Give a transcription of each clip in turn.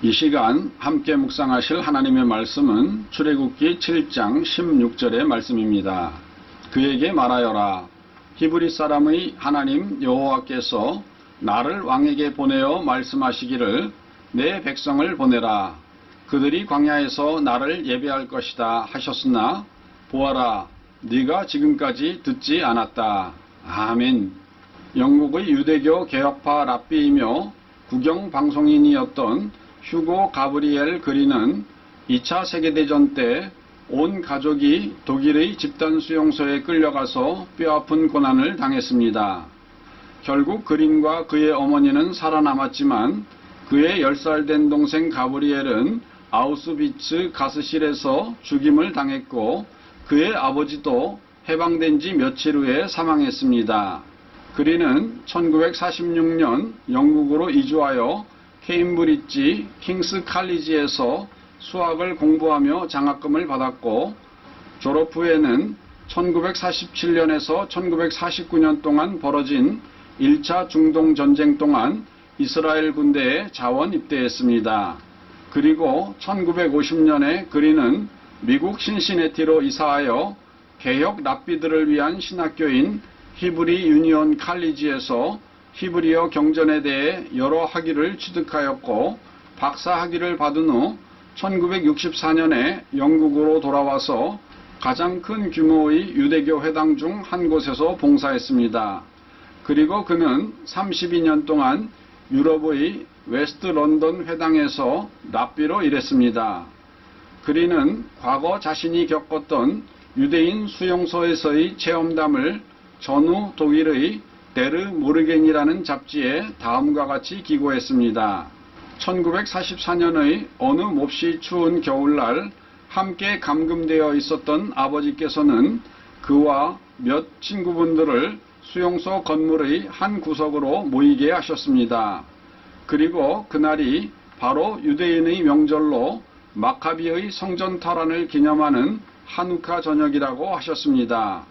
이 시간 함께 묵상하실 하나님의 말씀은 출애굽기 7장 16절의 말씀입니다. 그에게 말하여라. 히브리 사람의 하나님 여호와께서 나를 왕에게 보내어 말씀하시기를 내 백성을 보내라. 그들이 광야에서 나를 예배할 것이다 하셨으나 보아라, 네가 지금까지 듣지 않았다. 아멘. 영국의 유대교 개혁파 랍비이며 국영방송인이었던 휴고 가브리엘 그린은 2차 세계대전 때 온 가족이 독일의 집단 수용소에 끌려가서 뼈아픈 고난을 당했습니다. 결국 그린과 그의 어머니는 살아남았지만 그의 10살 된 동생 가브리엘은 아우슈비츠 가스실에서 죽임을 당했고 그의 아버지도 해방된 지 며칠 후에 사망했습니다. 그린은 1946년 영국으로 이주하여 케임브리지 킹스 칼리지에서 수학을 공부하며 장학금을 받았고 졸업 후에는 1947년에서 1949년 동안 벌어진 1차 중동 전쟁 동안 이스라엘 군대에 자원 입대했습니다. 그리고 1950년에 그린은 미국 신시내티로 이사하여 개혁 랍비들을 위한 신학교인 히브리 유니온 칼리지에서 히브리어 경전에 대해 여러 학위를 취득하였고 박사 학위를 받은 후 1964년에 영국으로 돌아와서 가장 큰 규모의 유대교 회당 중 한 곳에서 봉사했습니다. 그리고 그는 32년 동안 유럽의 웨스트 런던 회당에서 랍비로 일했습니다. 그린은 과거 자신이 겪었던 유대인 수용소에서의 체험담을 전후 독일의 데르 모르겐이라는 잡지에 다음과 같이 기고했습니다. 1944년의 어느 몹시 추운 겨울날 함께 감금되어 있었던 아버지께서는 그와 몇 친구분들을 수용소 건물의 한 구석으로 모이게 하셨습니다. 그리고 그날이 바로 유대인의 명절로 마카비의 성전 탈환을 기념하는 하누카 저녁이라고 하셨습니다.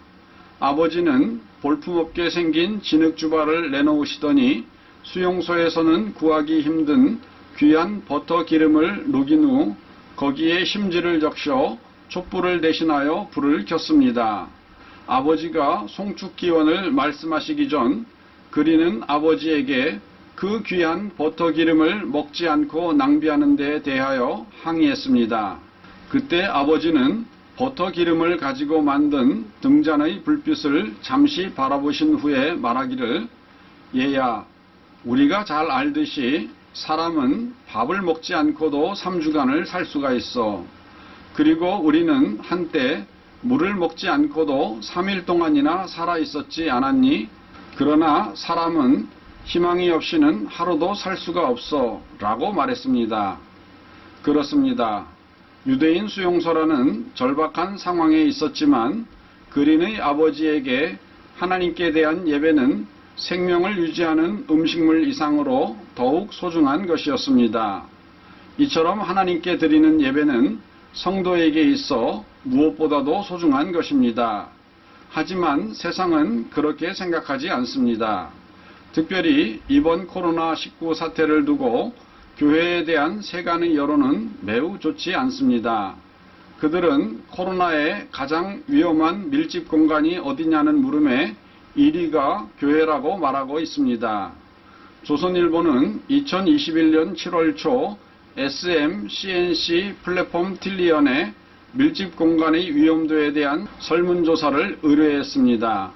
아버지는 볼품없게 생긴 진흙주발을 내놓으시더니 수용소에서는 구하기 힘든 귀한 버터 기름을 녹인 후 거기에 심지를 적셔 촛불을 대신하여 불을 켰습니다. 아버지가 송축기원을 말씀하시기 전 그린은 아버지에게 그 귀한 버터 기름을 먹지 않고 낭비하는 데 대하여 항의했습니다. 그때 아버지는 버터 기름을 가지고 만든 등잔의 불빛을 잠시 바라보신 후에 말하기를, 얘야, 우리가 잘 알듯이 사람은 밥을 먹지 않고도 3주간을 살 수가 있어. 그리고 우리는 한때 물을 먹지 않고도 3일 동안이나 살아 있었지 않았니? 그러나 사람은 희망이 없이는 하루도 살 수가 없어 라고 말했습니다. 그렇습니다. 유대인 수용소라는 절박한 상황에 있었지만 그린의 아버지에게 하나님께 대한 예배는 생명을 유지하는 음식물 이상으로 더욱 소중한 것이었습니다. 이처럼 하나님께 드리는 예배는 성도에게 있어 무엇보다도 소중한 것입니다. 하지만 세상은 그렇게 생각하지 않습니다. 특별히 이번 코로나19 사태를 두고 교회에 대한 세간의 여론은 매우 좋지 않습니다. 그들은 코로나의 가장 위험한 밀집 공간이 어디냐는 물음에 1위가 교회라고 말하고 있습니다. 조선일보는 2021년 7월 초 SMCNC 플랫폼 틸리언의 밀집 공간의 위험도에 대한 설문조사를 의뢰했습니다.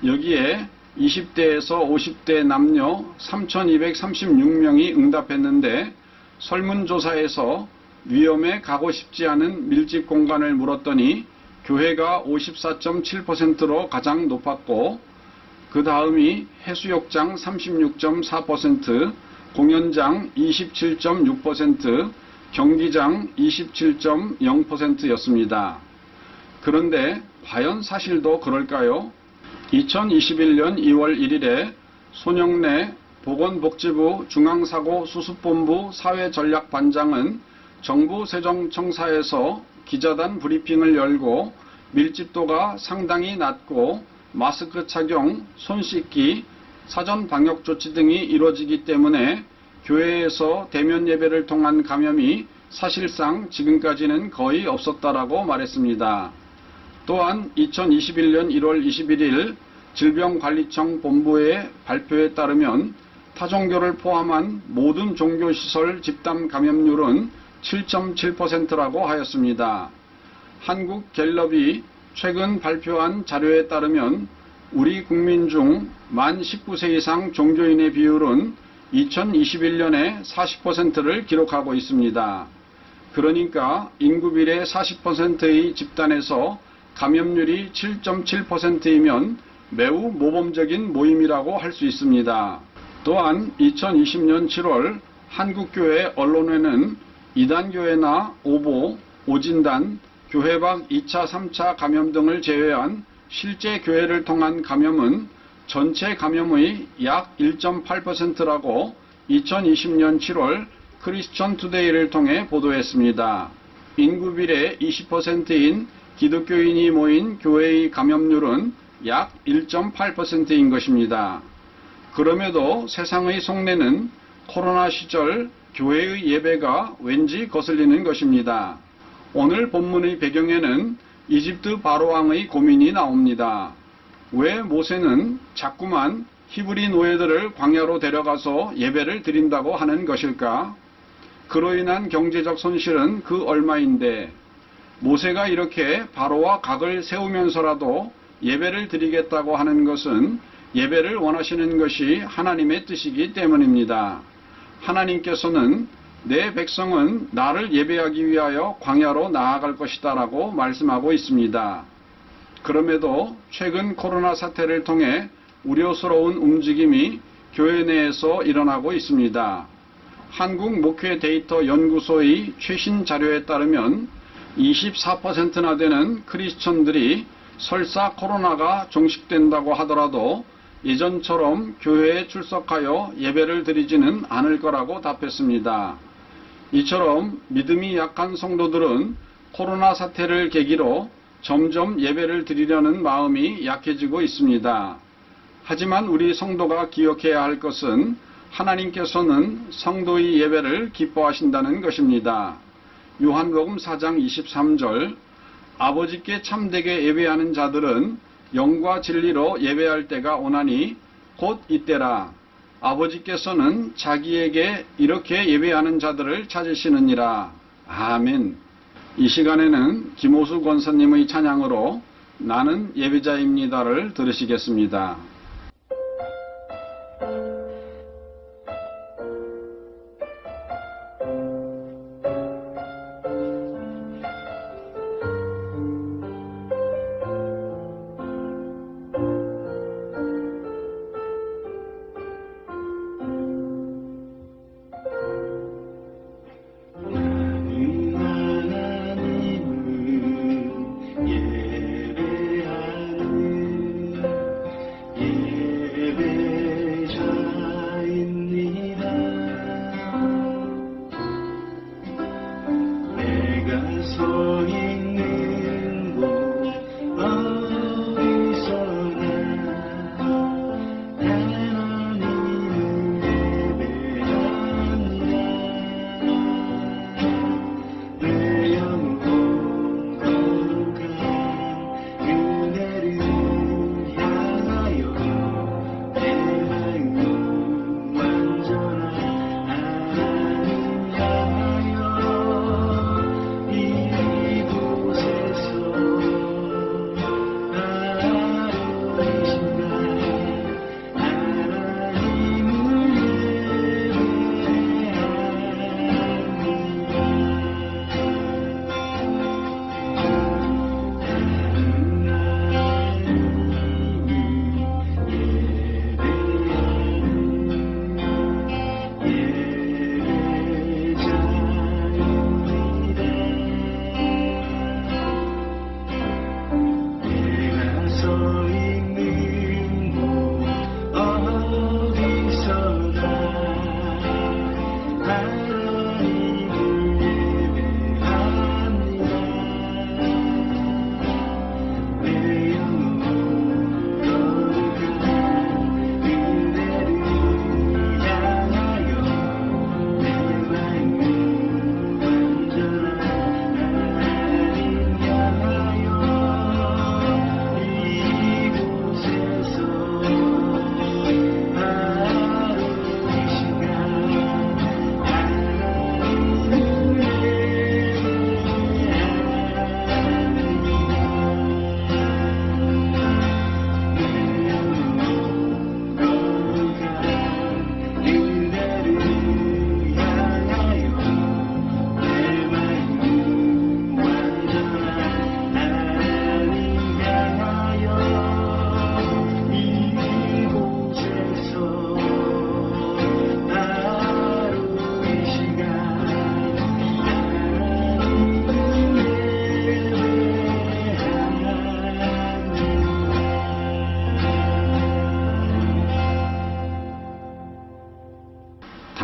여기에 20대에서 50대 남녀 3,236명이 응답했는데 설문조사에서 위험에 가고 싶지 않은 밀집 공간을 물었더니 교회가 54.7%로 가장 높았고 그 다음이 해수욕장 36.4%, 공연장 27.6%, 경기장 27.0%였습니다. 그런데 과연 사실도 그럴까요? 2021년 2월 1일에 손영래 보건복지부 중앙사고수습본부 사회전략반장은 정부 세종청사에서 기자단 브리핑을 열고 밀집도가 상당히 낮고 마스크 착용, 손 씻기, 사전 방역 조치 등이 이루어지기 때문에 교회에서 대면 예배를 통한 감염이 사실상 지금까지는 거의 없었다라고 말했습니다. 또한 2021년 1월 21일 질병관리청 본부의 발표에 따르면 타종교를 포함한 모든 종교시설 집단 감염률은 7.7%라고 하였습니다. 한국갤럽이 최근 발표한 자료에 따르면 우리 국민 중 만 19세 이상 종교인의 비율은 2021년에 40%를 기록하고 있습니다. 그러니까 인구 비례 40%의 집단에서 감염률이 7.7%이면 매우 모범적인 모임이라고 할 수 있습니다. 또한 2020년 7월 한국교회 언론에는 이단교회나 오보, 오진단, 교회 밖 2차, 3차 감염 등을 제외한 실제 교회를 통한 감염은 전체 감염의 약 1.8%라고 2020년 7월 크리스천 투데이를 통해 보도했습니다. 인구 비례 20%인 기독교인이 모인 교회의 감염률은 약 1.8%인 것입니다. 그럼에도 세상의 속내는 코로나 시절 교회의 예배가 왠지 거슬리는 것입니다. 오늘 본문의 배경에는 이집트 바로왕의 고민이 나옵니다. 왜 모세는 자꾸만 히브리 노예들을 광야로 데려가서 예배를 드린다고 하는 것일까? 그로 인한 경제적 손실은 그 얼마인데 모세가 이렇게 바로와 각을 세우면서라도 예배를 드리겠다고 하는 것은 예배를 원하시는 것이 하나님의 뜻이기 때문입니다. 하나님께서는 내 백성은 나를 예배하기 위하여 광야로 나아갈 것이다 라고 말씀하고 있습니다. 그럼에도 최근 코로나 사태를 통해 우려스러운 움직임이 교회 내에서 일어나고 있습니다. 한국목회데이터연구소의 최신 자료에 따르면 24%나 되는 크리스천들이 설사 코로나가 종식된다고 하더라도 예전처럼 교회에 출석하여 예배를 드리지는 않을 거라고 답했습니다. 이처럼 믿음이 약한 성도들은 코로나 사태를 계기로 점점 예배를 드리려는 마음이 약해지고 있습니다. 하지만 우리 성도가 기억해야 할 것은 하나님께서는 성도의 예배를 기뻐하신다는 것입니다. 요한복음 4장 23절 아버지께 참되게 예배하는 자들은 영과 진리로 예배할 때가 오나니 곧 이때라. 아버지께서는 자기에게 이렇게 예배하는 자들을 찾으시느니라. 아멘. 이 시간에는 김호수 권사님의 찬양으로 나는 예배자입니다를 들으시겠습니다. 예배하는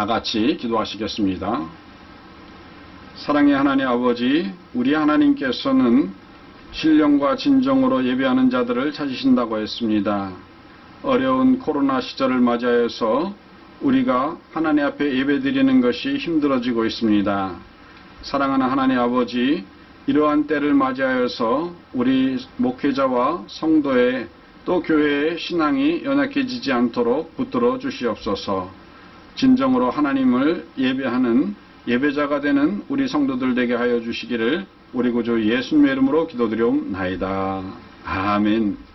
다 같이 기도하시겠습니다. 사랑의 하나님 아버지, 우리 하나님께서는 신령과 진정으로 예배하는 자들을 찾으신다고 했습니다. 어려운 코로나 시절을 맞이하여서 우리가 하나님 앞에 예배드리는 것이 힘들어지고 있습니다. 사랑하는 하나님 아버지, 이러한 때를 맞이하여서 우리 목회자와 성도의 또 교회의 신앙이 연약해지지 않도록 붙들어 주시옵소서. 진정으로 하나님을 예배하는 예배자가 되는 우리 성도들 되게 하여 주시기를 우리 구주 예수님의 이름으로 기도드리옵나이다. 아멘.